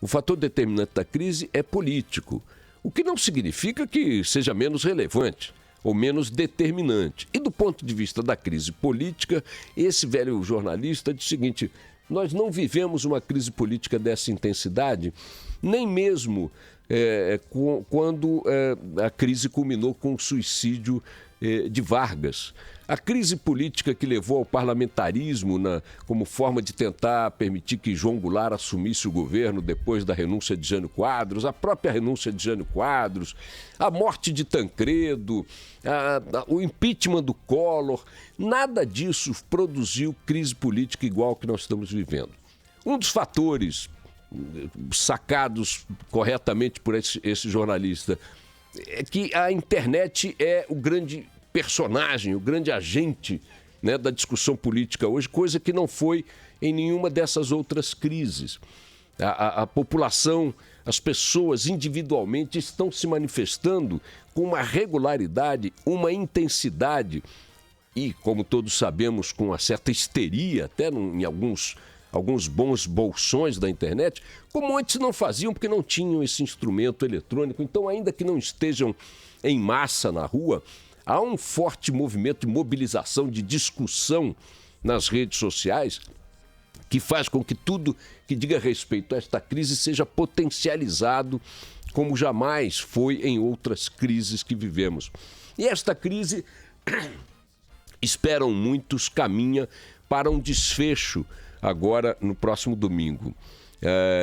O fator determinante da crise é político, o que não significa que seja menos relevante ou menos determinante. E do ponto de vista da crise política, esse velho jornalista diz o seguinte: nós não vivemos uma crise política dessa intensidade, nem mesmo quando a crise culminou com o suicídio de Vargas. A crise política que levou ao parlamentarismo como forma de tentar permitir que João Goulart assumisse o governo depois da renúncia de Jânio Quadros, a própria renúncia de Jânio Quadros, a morte de Tancredo, o impeachment do Collor, nada disso produziu crise política igual que nós estamos vivendo. Um dos fatores sacados corretamente por esse jornalista é que a internet é o grande personagem, o grande agente, né, da discussão política hoje, coisa que não foi em nenhuma dessas outras crises. A população, as pessoas individualmente estão se manifestando com uma regularidade, uma intensidade e, como todos sabemos, com uma certa histeria, até em alguns bons bolsões da internet, como antes não faziam porque não tinham esse instrumento eletrônico. Então, ainda que não estejam em massa na rua, há um forte movimento de mobilização, de discussão nas redes sociais, que faz com que tudo que diga respeito a esta crise seja potencializado como jamais foi em outras crises que vivemos. E esta crise, esperam muitos, caminha para um desfecho agora no próximo domingo.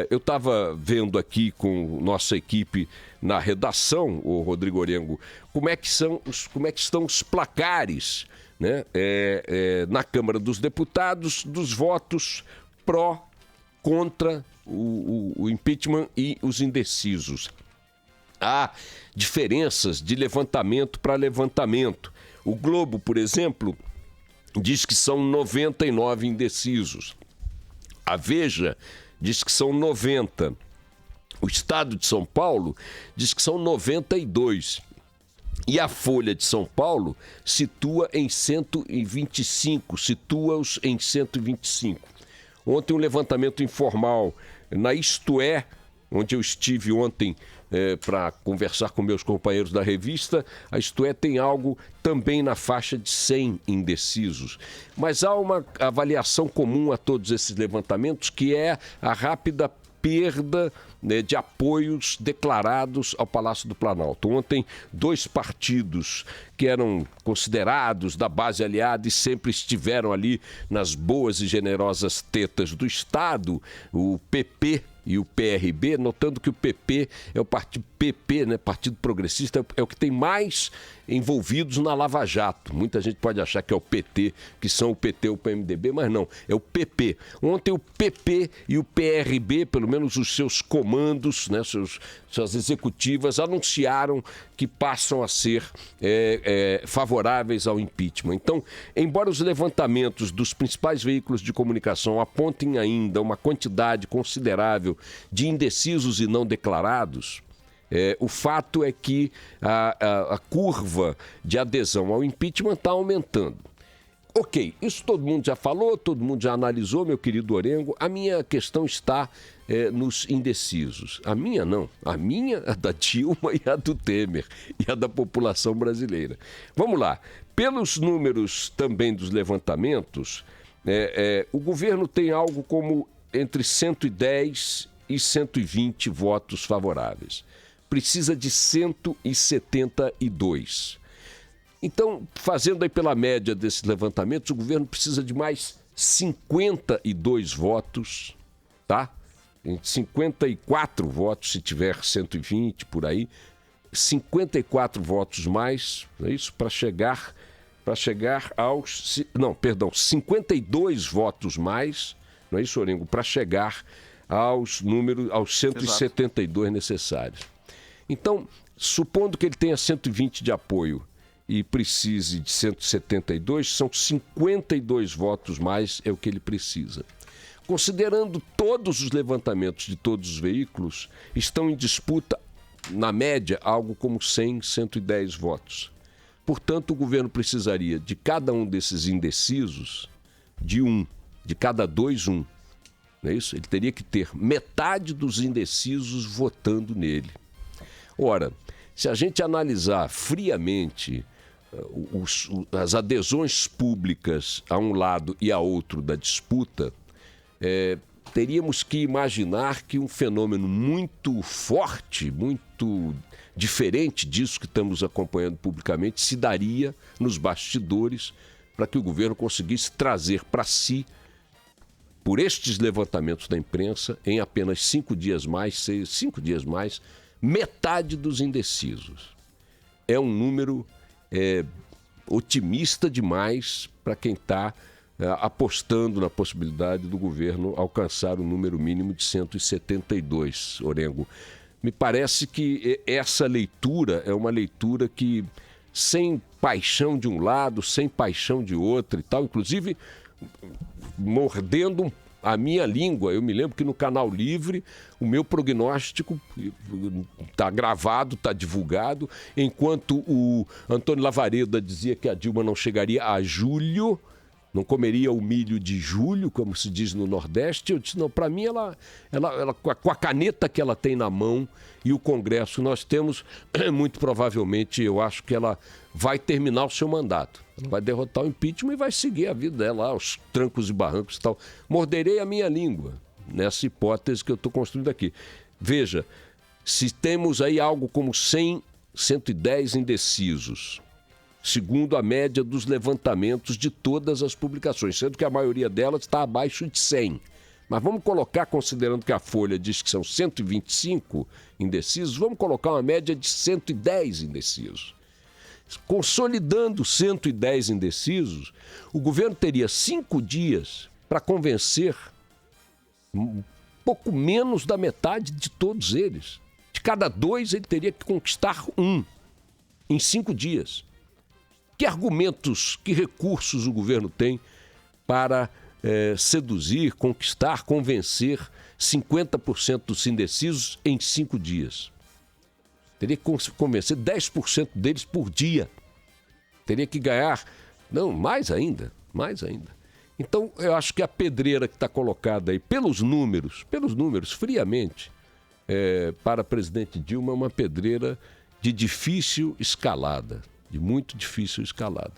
Eu estava vendo aqui com nossa equipe na redação, o Rodrigo Orengo, como é que estão os placares, né, na Câmara dos Deputados dos votos pró, contra o impeachment e os indecisos. Há diferenças de levantamento para levantamento. O Globo, por exemplo, diz que são 99 indecisos. A Veja diz que são 90. O Estado de São Paulo diz que são 92. E a Folha de São Paulo situa em 125, situa-os em 125. Ontem um levantamento informal na Isto É, onde eu estive ontem para conversar com meus companheiros da revista, a Isto É tem algo também na faixa de 100 indecisos. Mas há uma avaliação comum a todos esses levantamentos, que é a rápida perda, né, de apoios declarados ao Palácio do Planalto. Ontem, dois partidos que eram considerados da base aliada e sempre estiveram ali nas boas e generosas tetas do Estado, o PP e o PRB, notando que o PP é o partido né, Partido Progressista, é o que tem mais envolvidos na Lava Jato. Muita gente pode achar que é o PT, que são o PT ou o PMDB, mas não, é o PP. Ontem o PP e o PRB, pelo menos os seus comandos, né, suas executivas, anunciaram que passam a ser favoráveis ao impeachment. Então, embora os levantamentos dos principais veículos de comunicação apontem ainda uma quantidade considerável de indecisos e não declarados, o fato é que a curva de adesão ao impeachment está aumentando. Ok, isso todo mundo já falou, todo mundo já analisou, meu querido Orengo. A minha questão está nos indecisos. A minha não. A minha, a da Dilma e a do Temer e a da população brasileira. Vamos lá. Pelos números também dos levantamentos, o governo tem algo como entre 110 e 120 votos favoráveis. Precisa de 172. Então, fazendo aí pela média desses levantamentos, o governo precisa de mais 52 votos, tá? 54 votos, se tiver 120 por aí, 54 votos mais, não é isso? Para chegar aos... Não, perdão, 52 votos mais, não é isso, Orengo? Para chegar aos números, aos 172 Exato. Necessários. Então, supondo que ele tenha 120 de apoio e precise de 172, são 52 votos mais é o que ele precisa. Considerando todos os levantamentos de todos os veículos, estão em disputa, na média, algo como 100, 110 votos. Portanto, o governo precisaria de cada um desses indecisos, de cada dois, um. não é isso? Ele teria que ter metade dos indecisos votando nele. Ora, se a gente analisar friamente as adesões públicas a um lado e a outro da disputa, teríamos que imaginar que um fenômeno muito forte, muito diferente disso que estamos acompanhando publicamente, se daria nos bastidores para que o governo conseguisse trazer para si, por estes levantamentos da imprensa, em apenas 5 dias mais, metade dos indecisos. É um número otimista demais para quem está apostando na possibilidade do governo alcançar o número mínimo de 172, Orengo. Me parece que essa leitura é uma leitura que, sem paixão de um lado, sem paixão de outro e tal, inclusive mordendo a minha língua. Eu me lembro que no Canal Livre o meu prognóstico está gravado, está divulgado, enquanto o Antônio Lavareda dizia que a Dilma não chegaria a julho, não comeria o milho de julho, como se diz no Nordeste. Eu disse, não, para mim, ela, com a caneta que ela tem na mão e o Congresso nós temos, muito provavelmente, eu acho que ela vai terminar o seu mandato. Ela vai derrotar o impeachment e vai seguir a vida dela, aos trancos e barrancos e tal. Morderei a minha língua nessa hipótese que eu estou construindo aqui. Veja, se temos aí algo como 100, 110 indecisos, segundo a média dos levantamentos de todas as publicações, sendo que a maioria delas está abaixo de 100. Mas vamos colocar, considerando que a Folha diz que são 125 indecisos, vamos colocar uma média de 110 indecisos. Consolidando 110 indecisos, o governo teria 5 dias para convencer um pouco menos da metade de todos eles. De cada 2, ele teria que conquistar 1 em 5 dias. Que argumentos, que recursos o governo tem para seduzir, conquistar, convencer 50% dos indecisos em 5 dias? Teria que convencer 10% deles por dia. Teria que ganhar, não, mais ainda. Então, eu acho que a pedreira que está colocada aí, pelos números, friamente, para a presidente Dilma, é uma pedreira de difícil escalada. De muito difícil escalada.